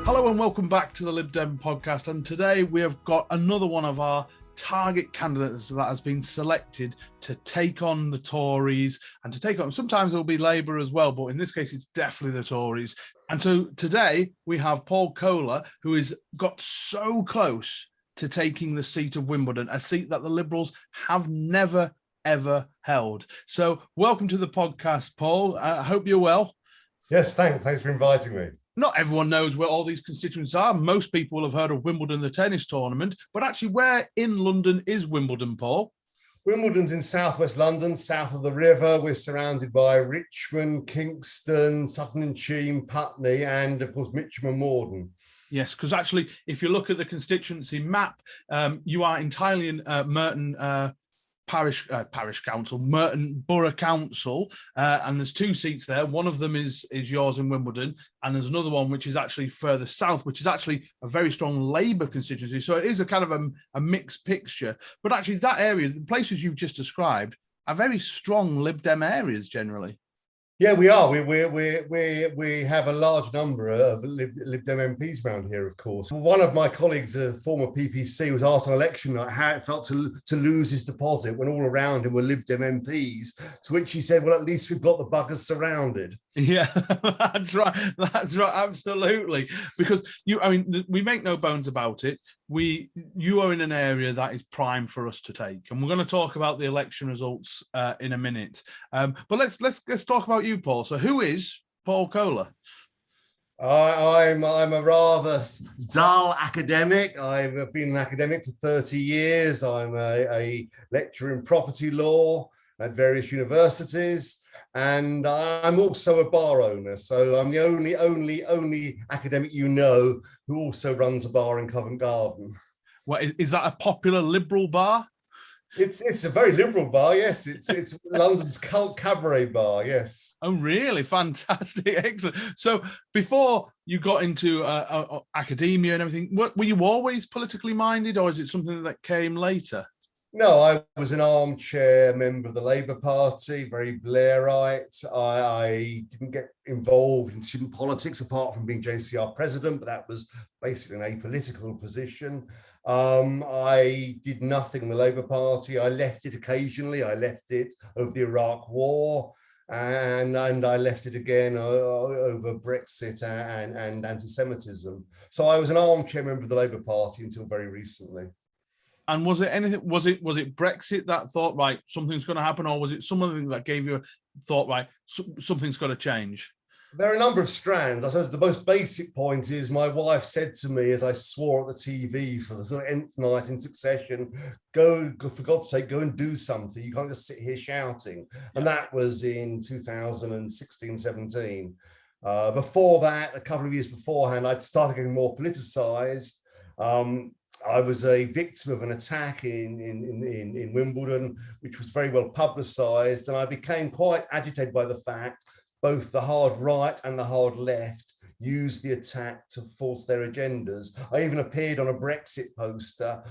Hello and welcome back to the Lib Dem Podcast, and today we have got another one of our target candidates that has been selected to take on the Tories and to take on, sometimes it'll be Labour as well, but in this case it's definitely the Tories. And so today we have Paul Kohler, who has got so close to taking the seat of Wimbledon, a seat that the Liberals have never ever held. So welcome to the podcast, Paul. I hope you're well. Yes, thanks for inviting me. Not everyone knows where all these constituencies are. Most people have heard of Wimbledon, the tennis tournament, but actually where in London is Wimbledon, Paul? Wimbledon's in southwest London, south of the river. We're surrounded by Richmond, Kingston, Sutton-in-Cheam, Putney, and of course Mitcham and Morden. Yes, because actually, if you look at the constituency map, you are entirely in Merton Parish Council, Merton Borough Council, and there's two seats there. One of them is yours in Wimbledon, and there's another one which is actually further south, which is actually a very strong Labour constituency. So it is a kind of a mixed picture. But actually, that area, the places you've just described, are very strong Lib Dem areas generally. Yeah, we are. We have a large number of Lib Dem MPs around here, of course. One of my colleagues, a former PPC, was asked on election night how it felt to lose his deposit when all around him were Lib Dem MPs, to which he said, well, at least we've got the buggers surrounded. Yeah, that's right. That's right. Absolutely. Because we make no bones about it. You are in an area that is prime for us to take, and we're going to talk about the election results in a minute. But let's talk about you, Paul. So, who is Paul Kohler? I'm a rather dull academic. I've been an academic for 30 years. I'm a lecturer in property law at various universities. And I'm also a bar owner, so I'm the only academic you know who also runs a bar in Covent Garden. What is that? A popular liberal bar? It's a very liberal bar, yes. It's London's cult cabaret bar, yes. Oh, really? Fantastic, excellent. So before you got into academia and everything, were you always politically minded, or is it something that came later? No, I was an armchair member of the Labour Party, very Blairite. I didn't get involved in student politics apart from being JCR president, but that was basically an apolitical position. I did nothing in the Labour Party. I left it occasionally. I left it over the Iraq War, and I left it again over Brexit and anti-Semitism. So I was an armchair member of the Labour Party until very recently. And was it anything? Was it Brexit that thought, right, something's going to happen, or was it something that gave you a thought, right, something's got to change? There are a number of strands. I suppose the most basic point is my wife said to me as I swore at the TV for the sort of nth night in succession, go, for God's sake, go and do something. You can't just sit here shouting. And that was in 2016, 17. Before that, a couple of years beforehand, I'd started getting more politicized. I was a victim of an attack in Wimbledon, which was very well publicised, and I became quite agitated by the fact both the hard right and the hard left used the attack to force their agendas. I even appeared on a Brexit poster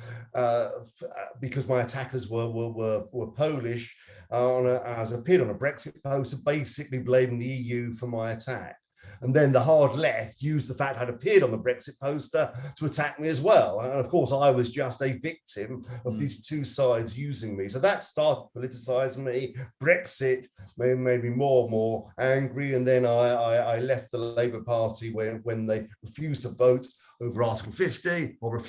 because my attackers were Polish. I appeared on a Brexit poster, basically blaming the EU for my attack. And then the hard left used the fact I'd appeared on the Brexit poster to attack me as well. And of course, I was just a victim of these two sides using me. So that started to politicise me. Brexit made me more and more angry. And then I left the Labour Party when they refused to vote over Article 50 or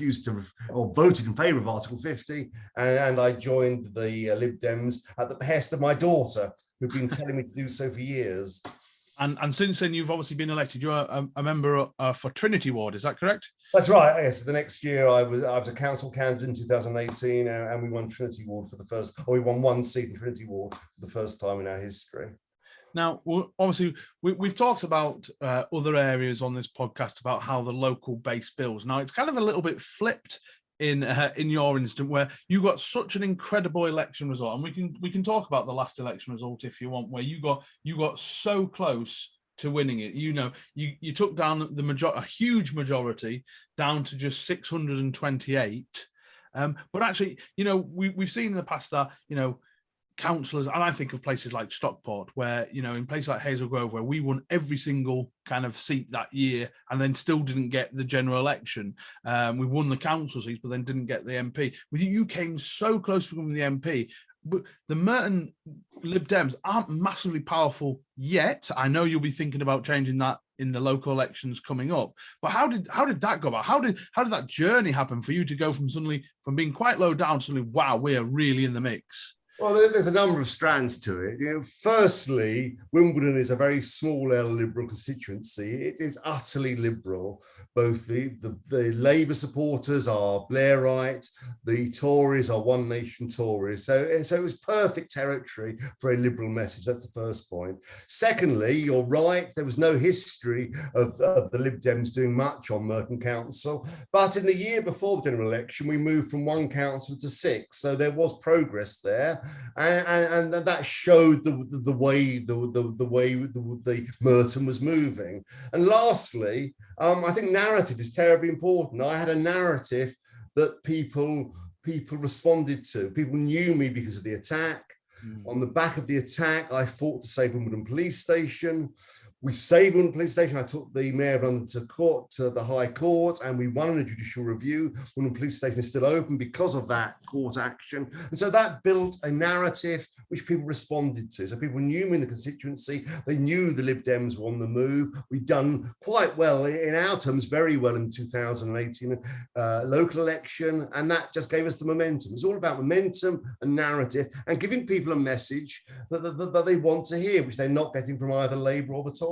voted in favour of Article 50. And I joined the Lib Dems at the behest of my daughter, who'd been telling me to do so for years. And since then, you've obviously been elected. You're a member for Trinity Ward, is that correct? That's right. Yes. The next year, I was a council candidate in 2018, and we won Trinity Ward we won one seat in Trinity Ward for the first time in our history. Now, obviously, we've talked about other areas on this podcast about how the local base bills. Now, it's kind of a little bit flipped in your instant, where you got such an incredible election result, and we can talk about the last election result if you want, where you got so close to winning it. You took down a huge majority down to just 628. But actually, we've seen in the past that councillors, and I think of places like Stockport, where, in places like Hazel Grove, where we won every single kind of seat that year and then still didn't get the general election. We won the council seats, but then didn't get the MP. You came so close to becoming the MP. But the Merton Lib Dems aren't massively powerful yet. I know you'll be thinking about changing that in the local elections coming up. But how did that go about? How did that journey happen for you to go from being quite low down to suddenly, wow, we are really in the mix? Well, there's a number of strands to it. Firstly, Wimbledon is a very small L Liberal constituency. It is utterly liberal. Both the Labour supporters are Blairite, the Tories are One Nation Tories. So it was perfect territory for a Liberal message. That's the first point. Secondly, you're right, there was no history of the Lib Dems doing much on Merton Council. But in the year before the general election, we moved from 1 councillor to 6. So there was progress there. And that showed the way the Merton was moving. And lastly, I think narrative is terribly important. I had a narrative that people responded to. People knew me because of the attack. On the back of the attack, I fought to save Wimbledon Police Station. We saved Wimbledon Police Station. I took the Mayor of London to the High Court, and we won in a judicial review. Wimbledon Police Station is still open because of that court action. And so that built a narrative which people responded to. So people knew me in the constituency. They knew the Lib Dems were on the move. We'd done quite well, in our terms, very well in the 2018 local election. And that just gave us the momentum. It's all about momentum and narrative and giving people a message that they want to hear, which they're not getting from either Labour or the Tories.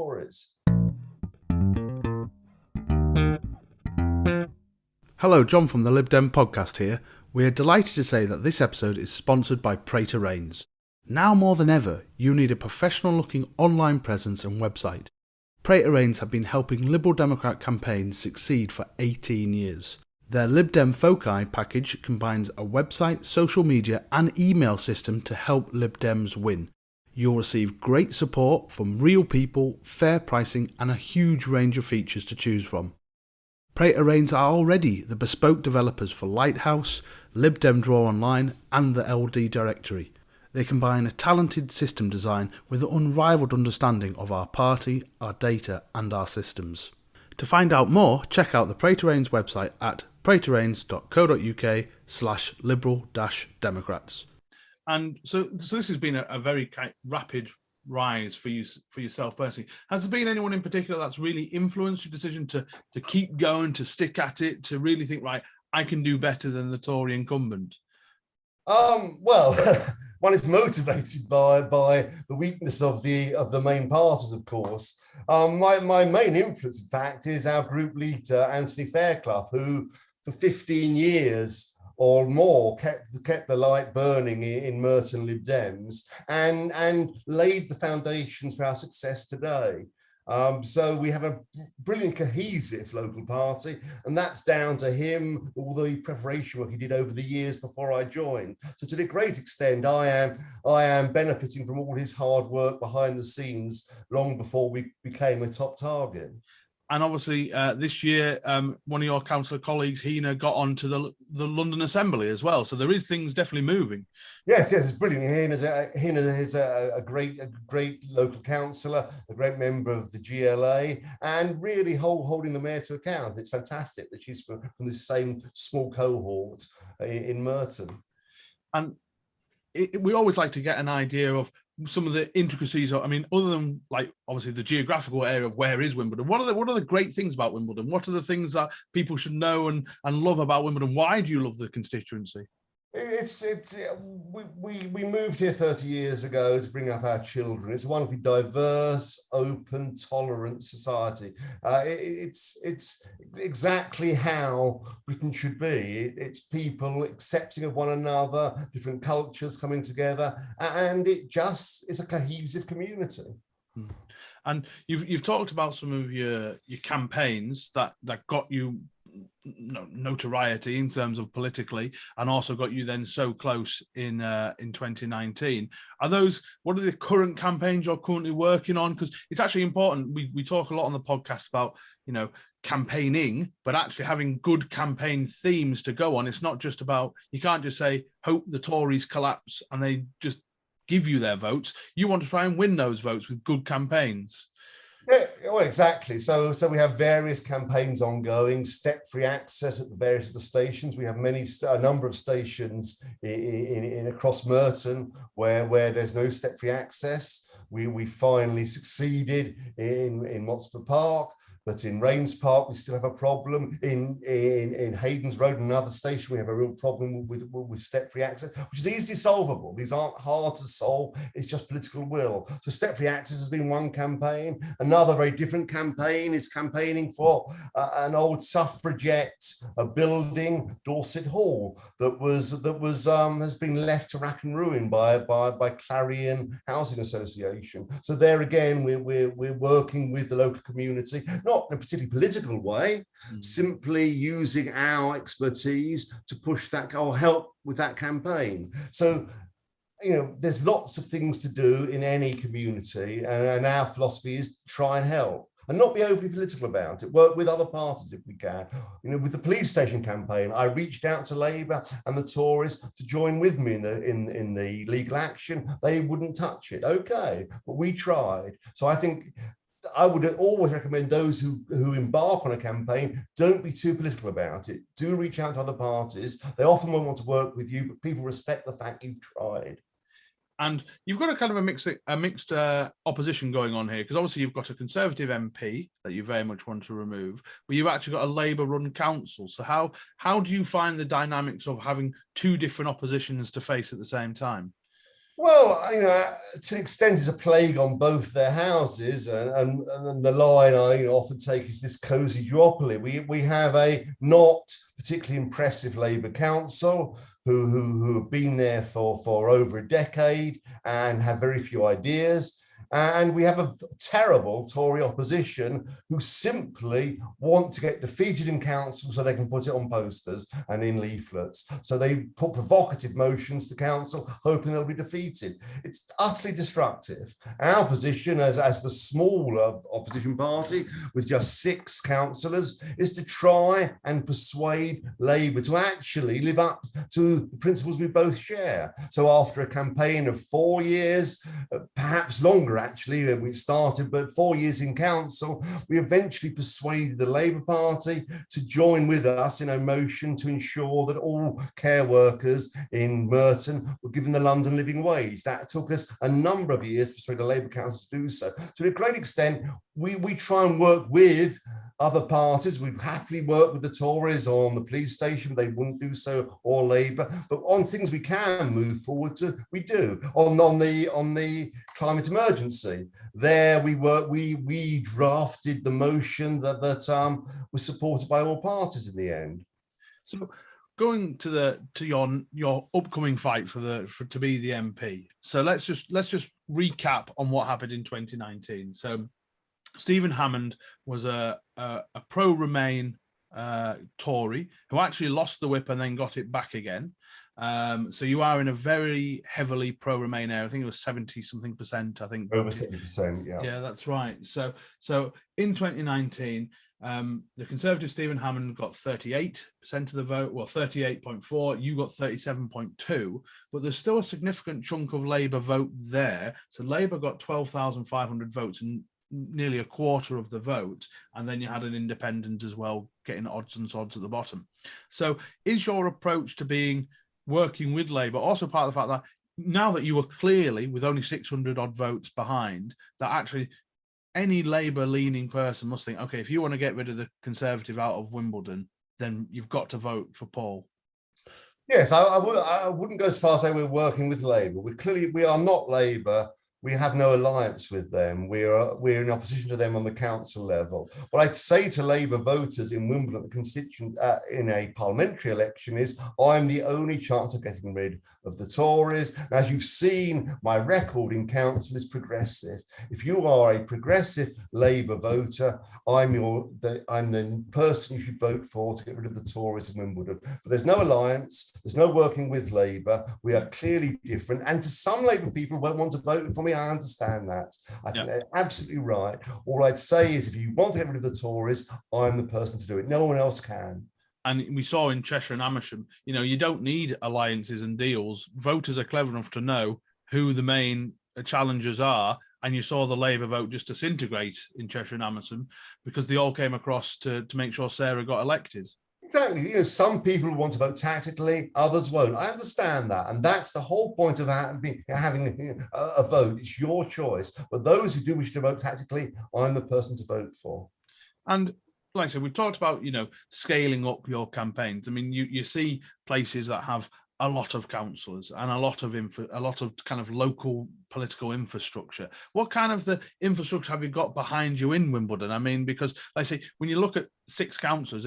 Hello, John from the Lib Dem Podcast here. We are delighted to say that this episode is sponsored by Prater Rains. Now more than ever, you need a professional-looking online presence and website. Prater Rains have been helping Liberal Democrat campaigns succeed for 18 years. Their Lib Dem Foci package combines a website, social media and email system to help Lib Dems win. You'll receive great support from real people, fair pricing and a huge range of features to choose from. Prater Rains are already the bespoke developers for Lighthouse, Lib Dem Draw Online and the LD Directory. They combine a talented system design with an unrivaled understanding of our party, our data and our systems. To find out more, check out the Prater Rains website at praterrains.co.uk/liberal-democrats. And so this has been a very rapid rise for yourself personally. Has there been anyone in particular that's really influenced your decision to keep going, to stick at it, to really think, right, I can do better than the Tory incumbent? Well, one is motivated by the weakness of the main parties, of course. My main influence, in fact, is our group leader, Anthony Fairclough, who for 15 years or more kept the light burning in Merton Lib Dems and laid the foundations for our success today. So we have a brilliant cohesive local party, and that's down to him, all the preparation work he did over the years before I joined. So to a great extent, I am benefiting from all his hard work behind the scenes long before we became a top target. And obviously, this year, one of your councillor colleagues, Hina, got on to the London Assembly as well. So there is things definitely moving. Yes, it's brilliant. Hina is a great local councillor, a great member of the GLA, and really holding the mayor to account. It's fantastic that she's from this same small cohort in Merton. And we always like to get an idea of some of the intricacies. I mean, other than like obviously the geographical area of where is Wimbledon, what are the great things about Wimbledon? What are the things that people should know and love about Wimbledon? Why do you love the constituency? We moved here 30 years ago to bring up our children. It's a wonderfully diverse, open, tolerant society. It's exactly how Britain should be. It's people accepting of one another, different cultures coming together, and it just is a cohesive community. And you've talked about some of your campaigns that got you notoriety in terms of politically, and also got you then so close in 2019. What are the current campaigns you're currently working on? Because it's actually important. We talk a lot on the podcast about campaigning, but actually having good campaign themes to go on. It's not just about, you can't just say hope the Tories collapse and they just give you their votes. You want to try and win those votes with good campaigns. Yeah, well, exactly. So we have various campaigns ongoing, step-free access at the various of the stations. We have a number of stations in across Merton where there's no step-free access. We finally succeeded in Motspur Park, but in Rains Park, we still have a problem. In Hayden's Road, another station, we have a real problem with step-free access, which is easily solvable. These aren't hard to solve. It's just political will. So step-free access has been one campaign. Another very different campaign is campaigning for an old suffragette building, Dorset Hall, that has been left to rack and ruin by Clarion Housing Association. So there again, we're working with the local community, not in a particularly political way, simply using our expertise to push that or help with that campaign. So, there's lots of things to do in any community, and our philosophy is to try and help and not be overly political about it. Work with other parties if we can. With the police station campaign, I reached out to Labour and the Tories to join with me in the legal action. They wouldn't touch it. Okay, but we tried. So I think I would always recommend those who embark on a campaign, don't be too political about it. Do reach out to other parties. They often won't want to work with you, but people respect the fact you've tried. And you've got a kind of a mixed opposition going on here, because obviously you've got a Conservative MP that you very much want to remove, but you've actually got a Labour-run council. So how do you find the dynamics of having two different oppositions to face at the same time? Well, to an extent, it's a plague on both their houses, and the line I often take is this cosy duopoly. We have a not particularly impressive Labour council who have been there for over a decade and have very few ideas. And we have a terrible Tory opposition who simply want to get defeated in council so they can put it on posters and in leaflets. So they put provocative motions to council, hoping they'll be defeated. It's utterly destructive. Our position as the smaller opposition party with just 6 councillors is to try and persuade Labour to actually live up to the principles we both share. So after a campaign of 4 years, perhaps longer actually, we started, but 4 years in council, we eventually persuaded the Labour Party to join with us in a motion to ensure that all care workers in Merton were given the London living wage. That took us a number of years to persuade the Labour Council to do so. To a great extent, we try and work with other parties. We've happily worked with the Tories on the police station, they wouldn't do so, or Labour. But on things we can move forward to, we do. On the climate emergency, there we drafted the motion that was supported by all parties in the end. So going to your upcoming fight to be the MP. So let's just recap on what happened in 2019. So Stephen Hammond was a pro-Remain Tory who actually lost the whip and then got it back again. So you are in a very heavily pro-Remain area. I think it was 70-something%. I think over 70%. Yeah. Yeah, that's right. So in 2019, the Conservative Stephen Hammond got 38% of the vote. Well, 38.4. You got 37.2. But there's still a significant chunk of Labour vote there. So Labour got 12,500 votes and nearly a quarter of the vote, and then you had an independent as well getting odds and sods at the bottom. So is your approach to working with Labour also part of the fact that now that you were clearly with only 600 odd votes behind, that actually any Labour leaning person must think, okay, if you want to get rid of the Conservative out of Wimbledon, then you've got to vote for Paul? Yes, I wouldn't go as far as say we're working with Labour. We are not Labour. We have no alliance with them. We're in opposition to them on the council level. What I'd say to Labour voters in Wimbledon, in a parliamentary election, is I'm the only chance of getting rid of the Tories. And as you've seen, my record in council is progressive. If you are a progressive Labour voter, I'm the person you should vote for to get rid of the Tories in Wimbledon. But there's no alliance. There's no working with Labour. We are clearly different. And to some Labour people won't want to vote for me. I understand that. I think they're absolutely right. All I'd say is if you want to get rid of the Tories, I'm the person to do it. No one else can. And we saw in Cheshire and Amersham, you don't need alliances and deals. Voters are clever enough to know who the main challengers are, and you saw the Labour vote just disintegrate in Cheshire and Amersham because they all came across to make sure Sarah got elected. Exactly. Some people want to vote tactically, others won't. I understand that. And that's the whole point of having a vote. It's your choice. But those who do wish to vote tactically, I'm the person to vote for. And like I said, we've talked about, scaling up your campaigns. I mean, you see places that have a lot of councillors and a lot of kind of local political infrastructure. What kind of the infrastructure have you got behind you in Wimbledon? I mean, because like I say, when you look at 6 councillors,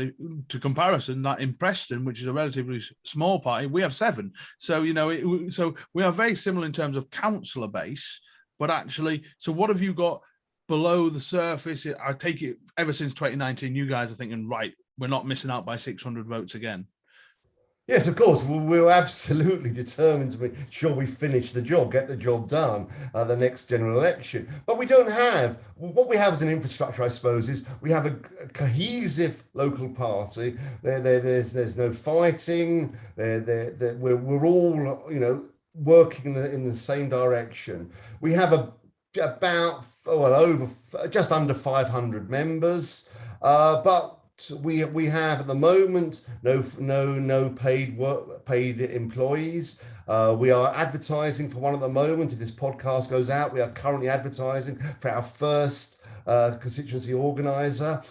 to comparison, that in Preston, which is a relatively small party, we have 7. So, so we are very similar in terms of councillor base, but actually, so what have you got below the surface? I take it ever since 2019, you guys are thinking, right, we're not missing out by 600 votes again. Yes, of course. We're absolutely determined to make sure we finish the job, get the job done at the next general election. But we don't have, what we have as an infrastructure, I suppose, is we have a cohesive local party. There's no fighting. We're all, working in the same direction. We have just under 500 members, but we have at the moment no paid employees. We are advertising for one at the moment. If this podcast goes out, we are currently advertising for our first constituency organizer.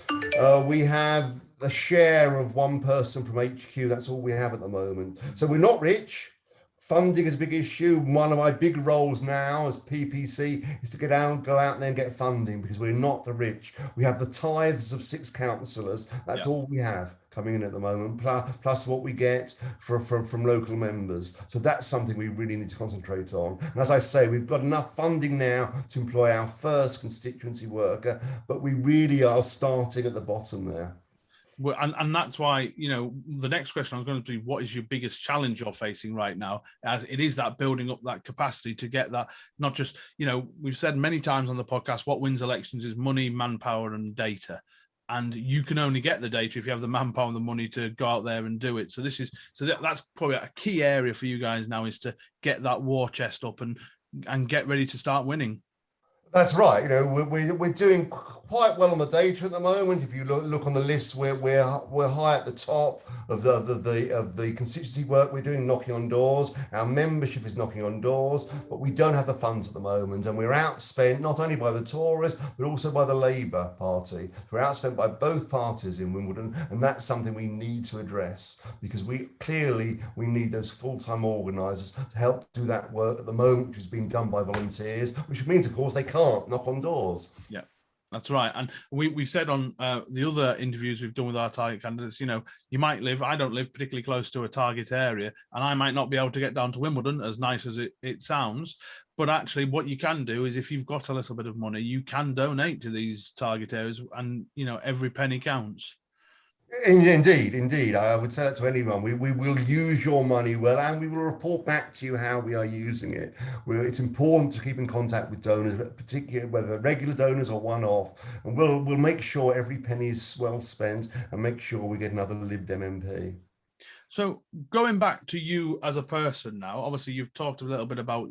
We have a share of one person from HQ. That's all we have at the moment. So we're not rich. Funding is a big issue. One of my big roles now as PPC is to go out and then get funding, because we're not the rich. We have the tithes of 6 councillors. That's all we have coming in at the moment, plus what we get from local members. So that's something we really need to concentrate on. And as I say, we've got enough funding now to employ our first constituency worker, but we really are starting at the bottom there. Well, and that's why, the next question I was going to be, what is your biggest challenge you're facing right now? As it is that building up that capacity to get that, not just, we've said many times on the podcast, what wins elections is money, manpower and data. And you can only get the data if you have the manpower and the money to go out there and do it. So that's probably a key area for you guys now, is to get that war chest up and get ready to start winning. That's right. We're doing quite well on the data at the moment. If you look on the list, we're high at the top of the constituency work we're doing, knocking on doors. Our membership is knocking on doors, but we don't have the funds at the moment, and we're outspent not only by the Tories but also by the Labour Party. We're outspent by both parties in Wimbledon, and that's something we need to address, because we need those full-time organisers to help do that work at the moment, which is being done by volunteers, which means, of course, they can't knock on doors. Yeah, that's right. And we've said on the other interviews we've done with our target candidates, you might I don't live particularly close to a target area, and I might not be able to get down to Wimbledon, as nice as it sounds. But actually what you can do is, if you've got a little bit of money, you can donate to these target areas, and every penny counts. Indeed. I would say that to anyone. We will use your money well, and we will report back to you how we are using it. It's important to keep in contact with donors, particularly whether regular donors or one-off, and we'll make sure every penny is well spent, and make sure we get another Lib Dem MP. So going back to you as a person now, obviously you've talked a little bit about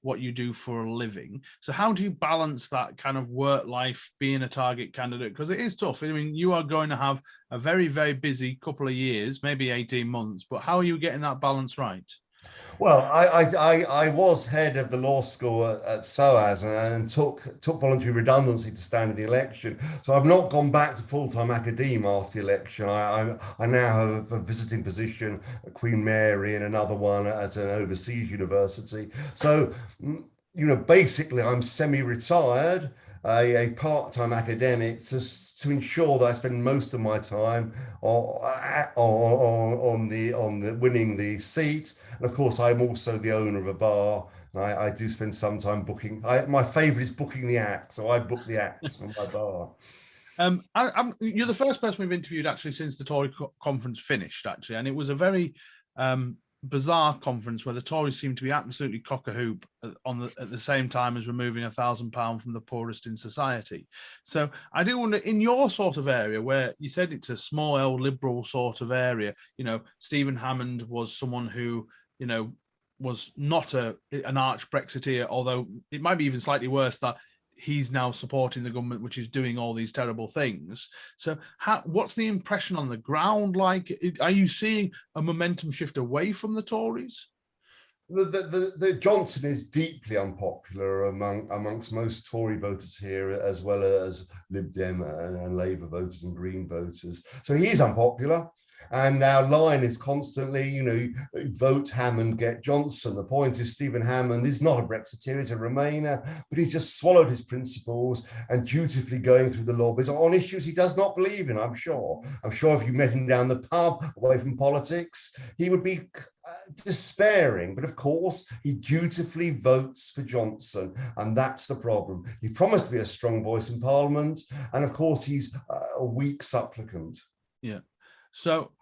what you do for a living. So how do you balance that kind of work life, being a target candidate? Because it is tough. I mean, you are going to have a very, very busy couple of years, maybe 18 months, but how are you getting that balance right? Well, I was head of the law school at SOAS and took voluntary redundancy to stand in the election. So I've not gone back to full-time academia after the election. I now have a visiting position at Queen Mary and another one at an overseas university. So, basically I'm semi-retired, a part-time academic, to ensure that I spend most of my time on the winning the seat. And of course, I'm also the owner of a bar. I do spend some time booking. My favourite is booking the act, so I book the acts from my bar. You're the first person we've interviewed actually since the Tory conference finished, actually, and it was a very bizarre conference where the Tories seemed to be absolutely cock-a-hoop at the same time as removing £1,000 from the poorest in society. So I do wonder, in your sort of area, where you said it's a small L liberal sort of area, Stephen Hammond was someone who, was not an arch Brexiteer, although it might be even slightly worse that he's now supporting the government, which is doing all these terrible things. So what's the impression on the ground like? Are you seeing a momentum shift away from the Tories? The Johnson is deeply unpopular amongst most Tory voters here, as well as Lib Dem and Labour voters and Green voters. So he is unpopular. And our line is constantly, vote Hammond, get Johnson. The point is Stephen Hammond is not a Brexiteer, he's a Remainer, but he just swallowed his principles and dutifully going through the lobbies on issues he does not believe in, I'm sure. I'm sure if you met him down the pub, away from politics, he would be despairing. But of course, he dutifully votes for Johnson, and that's the problem. He promised to be a strong voice in Parliament, and of course, he's a weak supplicant. Yeah. So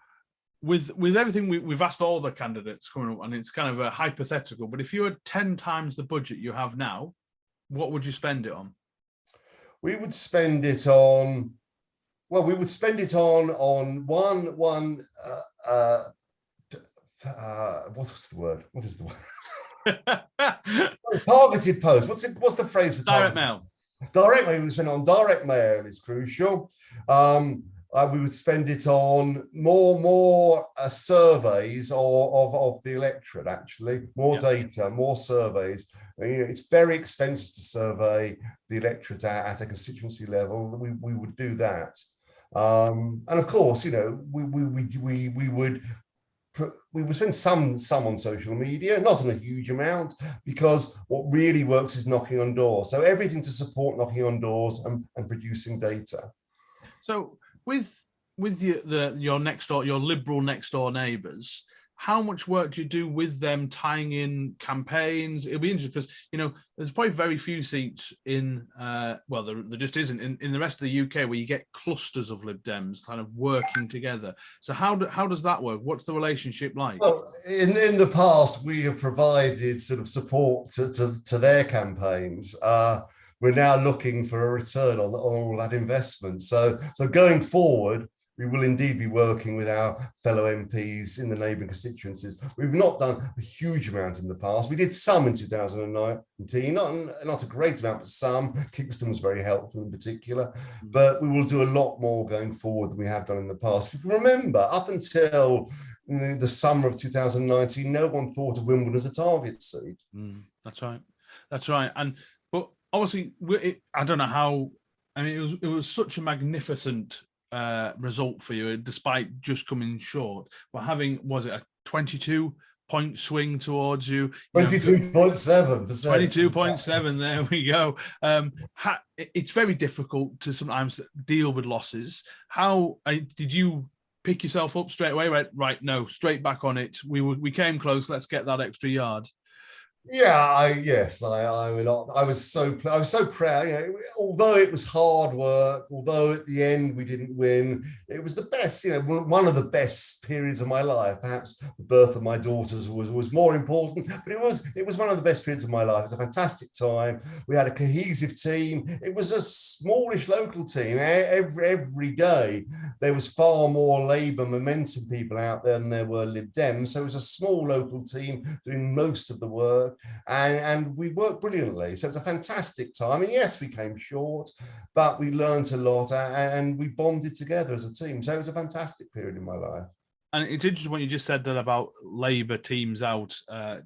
with everything we've asked all the candidates coming up, and it's kind of a hypothetical, but if you had 10 times the budget you have now, what would you spend it on? We would spend it on, well, we would spend it on what was the word? What is the word? Targeted post. What's the phrase for direct mail? Direct mail. We would spend it on direct mail is crucial. We would spend it on more surveys of the electorate, actually, more data, more surveys. It's very expensive to survey the electorate at a constituency level. We would do that. And of course, we would spend some on social media, not on a huge amount, because what really works is knocking on doors. So everything to support knocking on doors and producing data. So with your next door, your Liberal next door neighbours, how much work do you do with them tying in campaigns? It'll be interesting because, there's probably very few seats in, there just isn't in the rest of the UK where you get clusters of Lib Dems kind of working together. So how does that work? What's the relationship like? Well, in the past, we have provided sort of support to their campaigns. We're now looking for a return on all that investment. So going forward, we will indeed be working with our fellow MPs in the neighbouring constituencies. We've not done a huge amount in the past. We did some in 2019, not a great amount, but some. Kingston was very helpful in particular. But we will do a lot more going forward than we have done in the past. If you remember, up until the summer of 2019, no one thought of Wimbledon as a target seat. That's right. But obviously, I don't know how. I mean, it was such a magnificent result for you, despite just coming short. But was it a 22-point swing towards you? 22.7%. 22.7. There we go. It's very difficult to sometimes deal with losses. How did you pick yourself up straight away? Right, no, straight back on it. We came close. Let's get that extra yard. Yeah, I was so proud. Although it was hard work, although at the end we didn't win, it was the best. One of the best periods of my life. Perhaps the birth of my daughters was more important, but it was one of the best periods of my life. It was a fantastic time. We had a cohesive team. It was a smallish local team. Every day there was far more Labour momentum people out there than there were Lib Dems. So it was a small local team doing most of the work. And we worked brilliantly. So it was a fantastic time. And yes, we came short, but we learned a lot and we bonded together as a team. So it was a fantastic period in my life. And it's interesting what you just said that about Labour teams out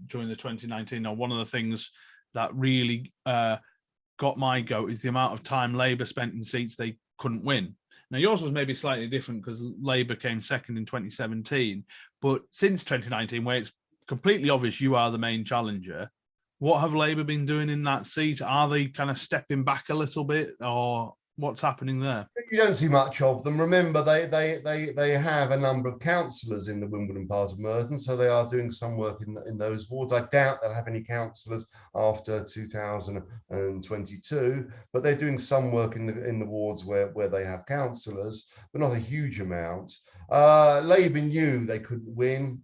during the 2019. Now, one of the things that really got my goat is the amount of time Labour spent in seats they couldn't win. Now, yours was maybe slightly different because Labour came second in 2017. But since 2019, where it's completely obvious you are the main challenger, what have Labour been doing in that seat? Are they kind of stepping back a little bit, or what's happening there? You don't see much of them. Remember, they have a number of councillors in the Wimbledon part of Merton, so they are doing some work in those wards. I doubt they'll have any councillors after 2022, but they're doing some work in the wards where they have councillors, but not a huge amount. Labour knew they couldn't win.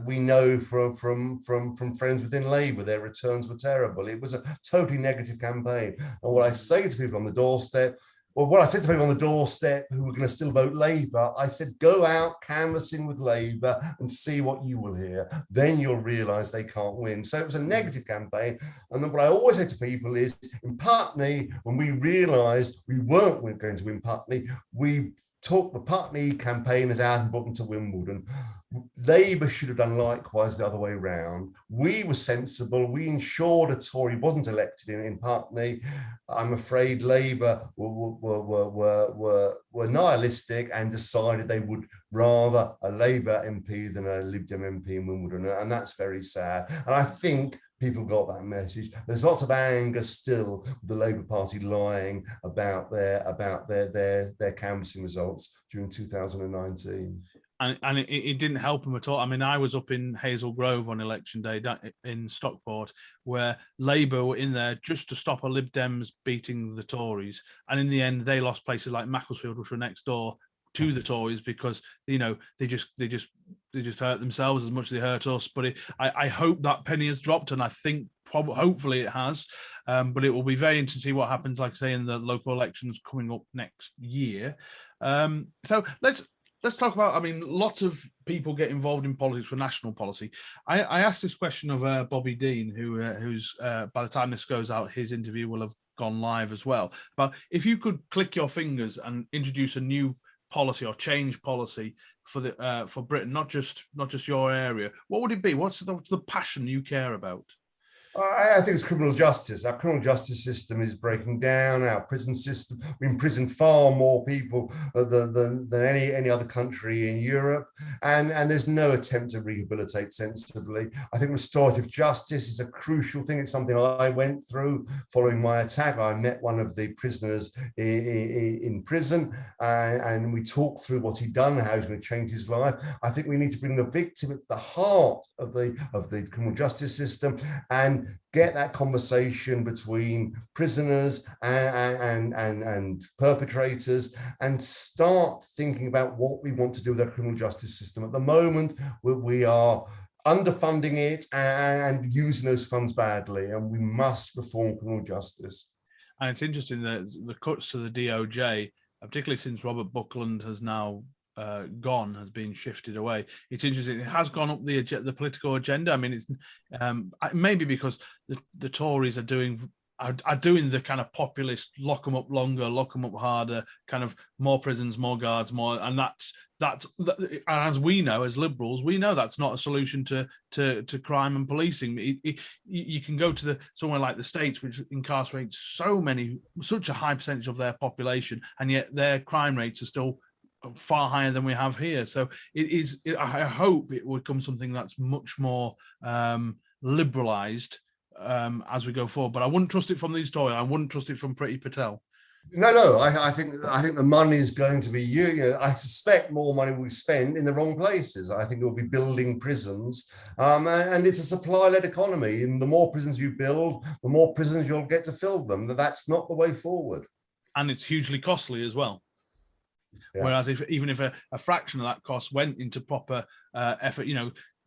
We know from friends within Labour, their returns were terrible. It was a totally negative campaign. And what I say to people on the doorstep, Well, what I said to people on the doorstep who were going to still vote Labour, I said, go out canvassing with Labour and see what you will hear. Then you'll realise they can't win. So it was a negative campaign. And then what I always say to people is, in Putney, when we realised we weren't going to win Putney, we took the Putney campaigners out and brought them to Wimbledon. Labour should have done likewise the other way around. We were sensible. We ensured a Tory wasn't elected in Putney. I'm afraid Labour were nihilistic and decided they would rather a Labour MP than a Lib Dem MP in Wimbledon, and that's very sad. And I think people got that message. There's lots of anger still with the Labour Party lying about their canvassing results during 2019. And it didn't help them at all. I mean, I was up in Hazel Grove on election day in Stockport, where Labour were in there just to stop a Lib Dems beating the Tories, and in the end, they lost places like Macclesfield, which were next door to the Tories, because they just hurt themselves as much as they hurt us. But I hope that penny has dropped, and I think hopefully it has. But it will be very interesting to see what happens, like I say, in the local elections coming up next year. So let's talk about, I mean, lots of people get involved in politics for national policy. I asked this question of Bobby Dean, who's by the time this goes out, his interview will have gone live as well. But if you could click your fingers and introduce a new policy or change policy for Britain, not just your area, what would it be? What's the passion you care about? I think it's criminal justice. Our criminal justice system is breaking down. Our prison system, we imprison far more people than any other country in Europe, and there's no attempt to rehabilitate sensibly. I think restorative justice is a crucial thing. It's something I went through following my attack. I met one of the prisoners in prison, and we talked through what he'd done and how he's going to change his life. I think we need to bring the victim at the heart of the criminal justice system and get that conversation between prisoners and perpetrators, and start thinking about what we want to do with our criminal justice system. At the moment, we are underfunding it and using those funds badly, and we must reform criminal justice. And it's interesting that the cuts to the DOJ, particularly since Robert Buckland has now has been shifted away. It's interesting. It has gone up the political agenda. I mean, it's maybe because the Tories are doing the kind of populist lock them up longer, lock them up harder, kind of more prisons, more guards, more, and that's as we know as liberals, we know that's not a solution to crime and policing. You can go to somewhere like the States, which incarcerates such a high percentage of their population, and yet their crime rates are still far higher than we have here. So I hope it will become something that's much more liberalised as we go forward. But I wouldn't trust it from these Tories. I wouldn't trust it from Priti Patel. No. I think the money is going to be I suspect more money will be spent in the wrong places. I think it will be building prisons, and it's a supply-led economy. And the more prisons you build, the more prisons you'll get to fill them. That's not the way forward. And it's hugely costly as well. Yeah. Whereas even if a fraction of that cost went into proper effort,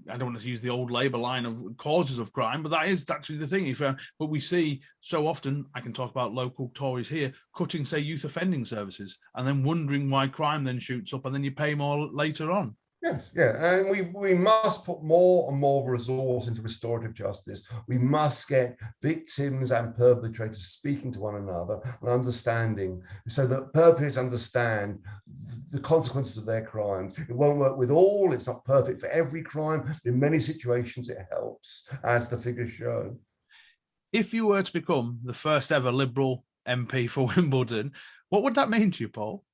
I don't want to use the old Labour line of causes of crime, but that is actually the thing. But we see so often, I can talk about local Tories here, cutting, say, youth offending services, and then wondering why crime then shoots up, and then you pay more later on. Yes, yeah, and we must put more and more resource into restorative justice. We must get victims and perpetrators speaking to one another and understanding, so that perpetrators understand the consequences of their crimes. It won't work with all, it's not perfect for every crime. In many situations it helps, as the figures show. If you were to become the first ever Liberal MP for Wimbledon, what would that mean to you, Paul?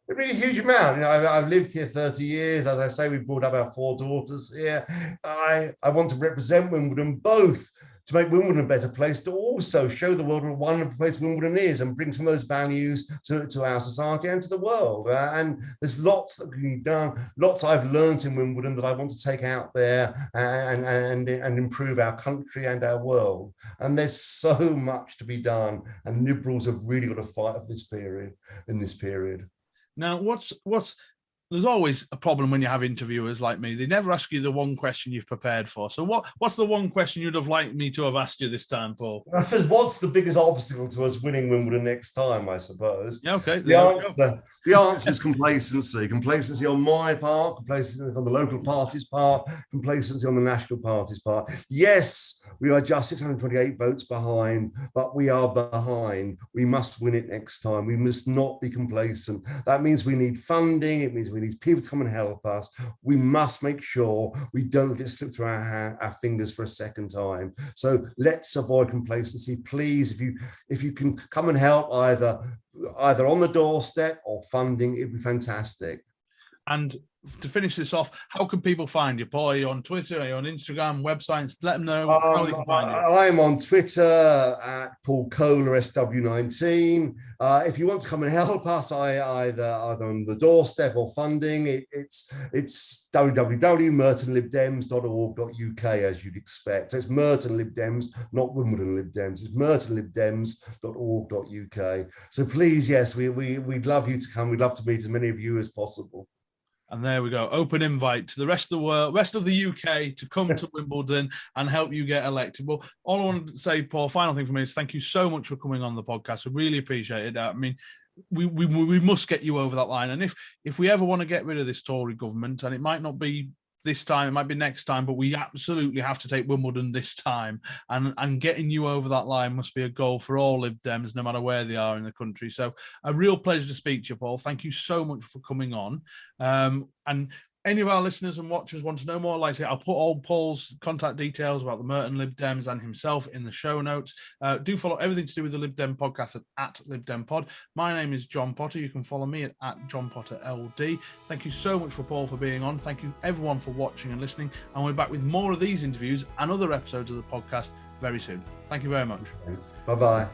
A really huge amount. I've lived here 30 years. As I say, we brought up our 4 daughters here. I want to represent Wimbledon, both to make Wimbledon a better place, to also show the world what a wonderful place Wimbledon is, and bring some of those values to our society and to the world. And there's lots that can be done, lots I've learned in Wimbledon that I want to take out there and improve our country and our world. And there's so much to be done, and Liberals have really got to fight for this period. Now, there's always a problem when you have interviewers like me. They never ask you the one question you've prepared for. So what's the one question you'd have liked me to have asked you this time, Paul? I suppose, what's the biggest obstacle to us winning Wimbledon next time, I suppose? Yeah, okay. The answer is complacency. Complacency on my part, complacency on the local party's part, complacency on the National Party's part. Yes, we are just 628 votes behind, but we are behind. We must win it next time. We must not be complacent. That means we need funding. It means we need people to come and help us. We must make sure we don't get slipped through our fingers for a second time. So let's avoid complacency. Please, if you can come and help either on the doorstep or funding, it'd be fantastic. And to finish this off, how can people find you, Paul? Are you on Twitter? Are you on Instagram? Websites? Let them know how they can find you. I'm on Twitter at Paul Kohler SW19. If you want to come and help us, either on the doorstep or funding, it's www.mertonlibdems.org.uk, as you'd expect. So it's Merton Lib Dems, not Wimbledon Lib Dems. It's mertonlibdems.org.uk. So please, yes, we'd love you to come. We'd love to meet as many of you as possible. And there we go. Open invite to the rest of the world, rest of the UK to come to Wimbledon and help you get elected. Well, all I want to say, Paul, final thing for me is thank you so much for coming on the podcast. I really appreciate it. I mean, we must get you over that line. And if we ever want to get rid of this Tory government, and it might not be this time, it might be next time, but we absolutely have to take Wimbledon this time. And getting you over that line must be a goal for all Lib Dems, no matter where they are in the country. So a real pleasure to speak to you, Paul. Thank you so much for coming on. And any of our listeners and watchers want to know more, like I say, I'll put all Paul's contact details about the Merton Lib Dems and himself in the show notes. Do follow everything to do with the Lib Dem podcast at Lib Dem Pod. My name is John Potter. You can follow me at John Potter LD. Thank you so much for Paul for being on. Thank you everyone for watching and listening. And we're back with more of these interviews and other episodes of the podcast very soon. Thank you very much. Thanks. Bye-bye.